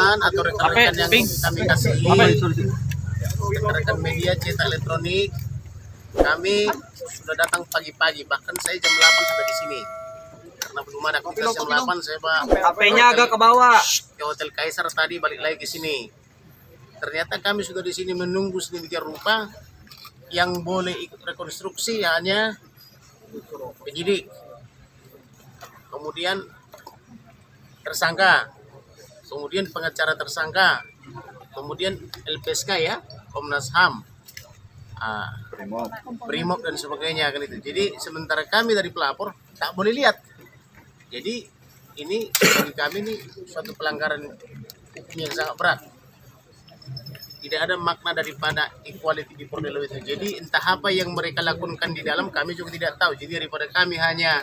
teman-teman atau rekan-rekan yang kami kasihi, rekan-rekan media cetak elektronik, kami sudah datang pagi-pagi, bahkan saya jam 8 sudah di sini. Karena belum ada aktivitas jam 8, saya HP-nya agak ke bawah. ke Hotel Kaisar tadi, balik lagi ke sini. Ternyata kami sudah di sini menunggu sedemikian rupa, yang boleh ikut rekonstruksi hanya penyidik, kemudian tersangka, kemudian pengacara tersangka, kemudian LPSK ya, Komnas HAM, Brimob dan sebagainya kan itu. Jadi sementara kami dari pelapor tak boleh lihat. Jadi ini bagi kami ini suatu pelanggaran hukum yang sangat berat. Tidak ada makna daripada equality before the law itu. Jadi entah apa yang mereka lakukan di dalam kami juga tidak tahu. Jadi daripada kami hanya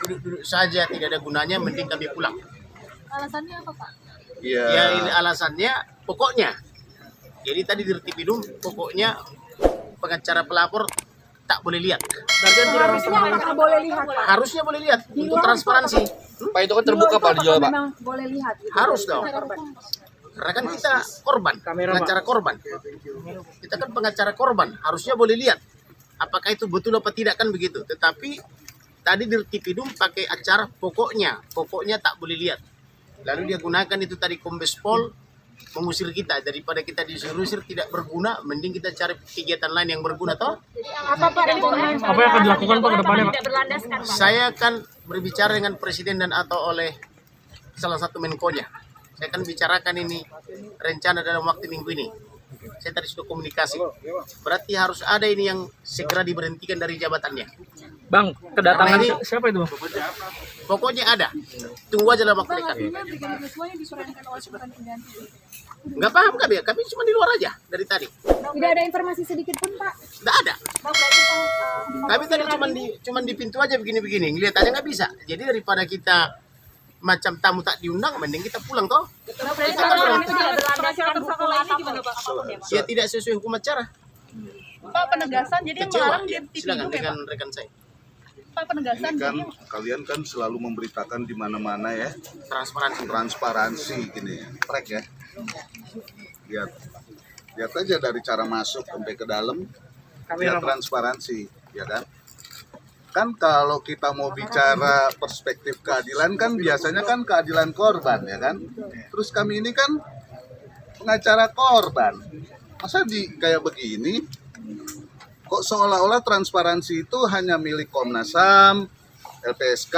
duduk-duduk saja tidak ada gunanya, mending kami pulang. Alasannya apa, Pak? Ya ini alasannya pokoknya. Jadi tadi di Retipidum pokoknya pengacara pelapor tak boleh lihat. Harusnya boleh lihat, Pak. Harusnya boleh lihat untuk transparansi. Pak, itu kan terbuka Pak dijual Pak. Memang boleh lihat. Gitu. Harus dong. Karena kan kita korban, pengacara korban. Kita kan pengacara korban, harusnya boleh lihat. Apakah itu betul apa tidak kan begitu. Tetapi tadi di Retipidum pakai acara pokoknya tak boleh lihat. Lalu dia gunakan itu tadi Kombes Pol mengusir kita, daripada kita diusir tidak berguna, mending kita cari kegiatan lain yang berguna toh. Apa yang akan dilakukan Pak ke depannya Pak? Saya akan berbicara dengan presiden dan atau oleh salah satu menkonya. Saya akan bicarakan ini rencana dalam waktu minggu ini. Saya tadi sudah komunikasi. Berarti harus ada ini yang segera diberhentikan dari jabatannya. Bang, kedatangan Karena ini, siapa itu Bang? pokoknya ada. Tunggu aja dalam waktu dekat. Nggak paham kami cuma di luar aja dari tadi. Tidak ada informasi sedikit pun, Pak. Nggak ada. Kami tadi cuma di pintu aja begini-begini. Ngeliat aja nggak bisa. Jadi daripada kita macam tamu tak diundang, mending kita pulang toh. Ya tidak sesuai hukum acara. Pak, penegasan jadi yang melarang dia Silakan TV dengan rekan saya. Pak, penegasan Ini kan jadi kalian kan selalu memberitakan di mana-mana ya, Transparansi. gini ya, track ya. Lihat aja dari cara masuk sampai ke dalam, lihat transparansi, ya kan? Kan kalau kita mau bicara perspektif keadilan kan biasanya kan keadilan korban ya kan. Terus kami ini kan pengacara korban. Masa kayak begini kok seolah-olah transparansi itu hanya milik Komnas HAM, LPSK,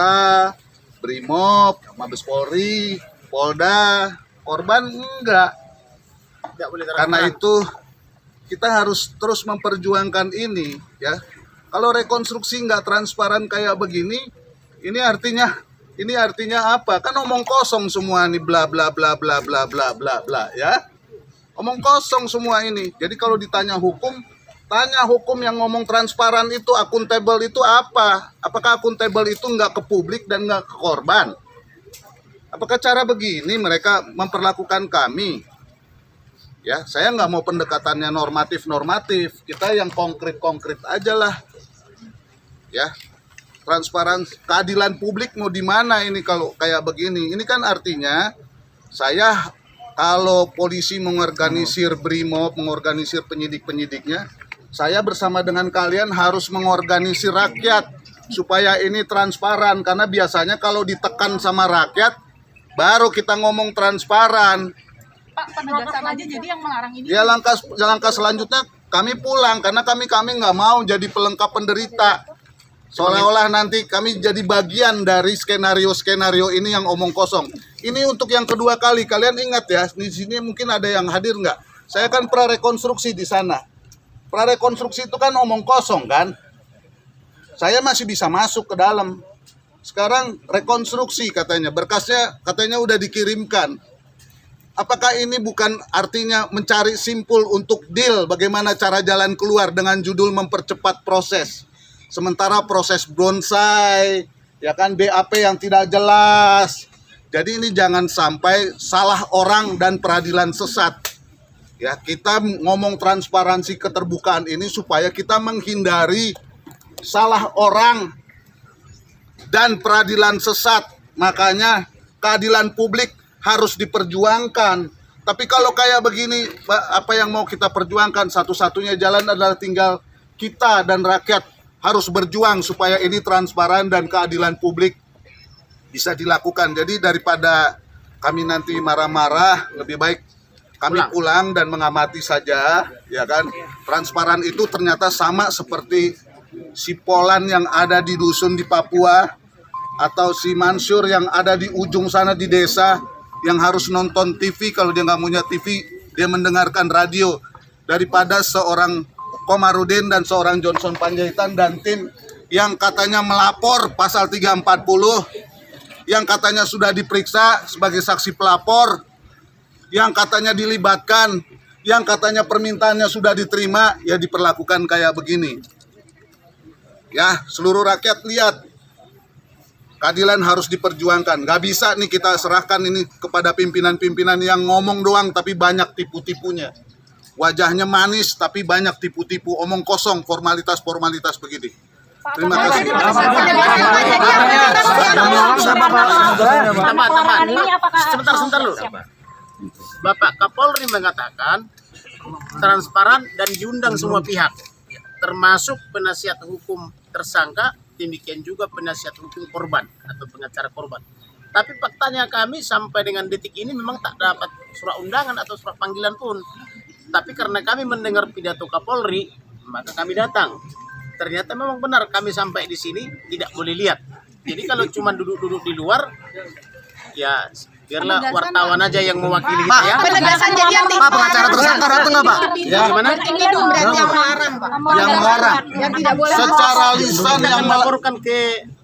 Brimob, Mabes Polri, Polda, korban enggak. Tidak boleh Karena transparan. itu kita harus terus memperjuangkan ini ya. Kalau rekonstruksi nggak transparan kayak begini, ini artinya apa? Kan omong kosong semua nih, bla bla bla bla bla bla bla bla ya. Omong kosong semua ini. Jadi kalau ditanya hukum, tanya hukum yang ngomong transparan itu, akuntabel itu apa? Apakah akuntabel itu nggak ke publik dan nggak ke korban? Apakah cara begini mereka memperlakukan kami? Ya, saya nggak mau pendekatannya normatif. Kita yang konkret aja lah. Ya, transparan, keadilan publik mau di mana ini kalau kayak begini? Ini kan artinya saya kalau polisi mengorganisir Brimob, mengorganisir penyidik-penyidiknya, saya bersama dengan kalian harus mengorganisir rakyat supaya ini transparan. Karena biasanya kalau ditekan sama rakyat, baru kita ngomong transparan. Pak, penegasan aja jadi yang melarang ini. Ya langkah selanjutnya kami pulang karena kami nggak mau jadi pelengkap penderita. Seolah-olah nanti kami jadi bagian dari skenario ini yang omong kosong. Ini untuk yang kedua kali. Kalian ingat ya, di sini mungkin ada yang hadir nggak? Saya kan prarekonstruksi di sana. Prarekonstruksi itu kan omong kosong kan? Saya masih bisa masuk ke dalam. Sekarang rekonstruksi katanya, berkasnya katanya udah dikirimkan. Apakah ini bukan artinya mencari simpul untuk deal bagaimana cara jalan keluar dengan judul mempercepat proses? Sementara proses bonsai, ya kan BAP yang tidak jelas. Jadi ini jangan sampai salah orang dan peradilan sesat. Ya, kita ngomong transparansi keterbukaan ini supaya kita menghindari salah orang dan peradilan sesat. Makanya keadilan publik harus diperjuangkan. Tapi kalau kayak begini, apa yang mau kita perjuangkan? Satu-satunya jalan adalah tinggal kita dan rakyat harus berjuang supaya ini transparan dan keadilan publik bisa dilakukan. Jadi daripada kami nanti marah-marah, lebih baik kami pulang dan mengamati saja, ya kan. Transparan itu ternyata sama seperti si Polan yang ada di dusun di Papua, atau si Mansur yang ada di ujung sana di desa, yang harus nonton TV. Kalau dia nggak punya TV, dia mendengarkan radio. Daripada seorang Komarudin dan seorang Johnson Panjaitan dan tim yang katanya melapor pasal 340, yang katanya sudah diperiksa sebagai saksi pelapor, yang katanya dilibatkan, yang katanya permintaannya sudah diterima, ya diperlakukan kayak begini. Ya, seluruh rakyat lihat, keadilan harus diperjuangkan. Gak bisa nih kita serahkan ini kepada pimpinan-pimpinan yang ngomong doang tapi banyak tipu-tipunya. Wajahnya manis tapi banyak tipu-tipu, omong kosong, formalitas-formalitas begini. Terima kasih. Pelarangan ini apakah Sebentar lu. Bapak Kapolri mengatakan transparan dan diundang semua pihak, termasuk penasihat hukum tersangka, demikian juga penasihat hukum korban atau pengacara korban. Tapi faktanya kami sampai dengan detik ini memang tak dapat surat undangan atau surat panggilan pun. Tapi karena kami mendengar pidato Kapolri, maka kami datang. Ternyata memang benar kami sampai di sini tidak boleh lihat. Jadi kalau cuma duduk-duduk di luar, ya biarlah wartawan aja yang mewakili kita ya. Penegasan jadi yang Pak, pengacara tersangka datang nggak Pak? Ya, gimana? ini dong berarti yang melarang, Pak. Yang melarang. Yang tidak boleh. Secara lisan Kita yang akan melaporkan ke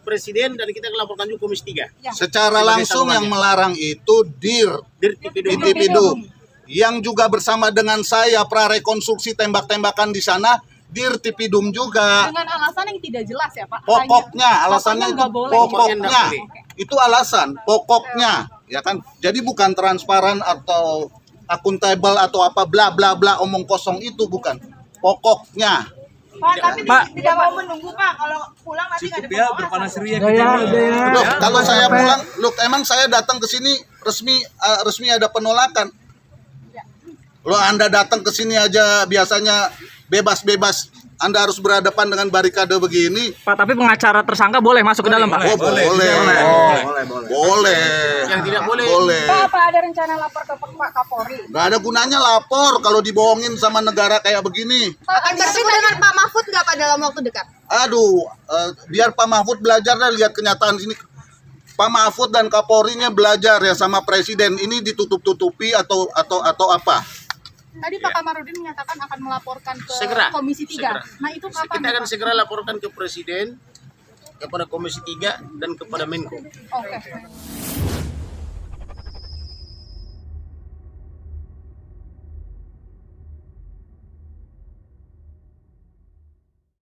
Presiden dan kita akan laporkan juga Komisi 3. secara langsung yang melarang itu Dirtipidum. Yang juga bersama dengan saya prarekonstruksi tembak-tembakan di sana Dirtipidum juga. Dengan alasan yang tidak jelas ya Pak. Pokoknya alasannya itu nggak boleh. pokoknya itu alasan pokoknya, ya kan. Jadi bukan transparan atau akuntabel atau apa bla bla bla omong kosong, itu bukan. Pokoknya. Pak, tapi Pak. tidak mau menunggu Pak. Kalau pulang nanti nggak ada berpanas ria Loh, kalau saya pulang, loh emang saya datang ke sini resmi ada penolakan. Loh, Anda datang ke sini aja biasanya bebas-bebas. Anda harus berhadapan dengan barikade begini. Pak, tapi pengacara tersangka boleh masuk ke dalam, Pak? Oh, boleh. Boleh. Yang tidak boleh. Boleh. Pak, apa ada rencana lapor ke Pak Kapolri? Gak ada gunanya lapor kalau dibohongin sama negara kayak begini. Akan bertemu dengan Pak Mahfud nggak Pak dalam waktu dekat? Aduh, biar Pak Mahfud belajar dan lihat kenyataan sini. Pak Mahfud dan Kapolrinya belajar ya sama Presiden. Ini ditutup-tutupi atau apa? Tadi Pak Kamarudin menyatakan akan melaporkan ke Segera. Komisi 3. Segera. Nah itu kapan? Kita akan Pak? segera laporkan ke Presiden, kepada Komisi 3 dan kepada Menko. Oke.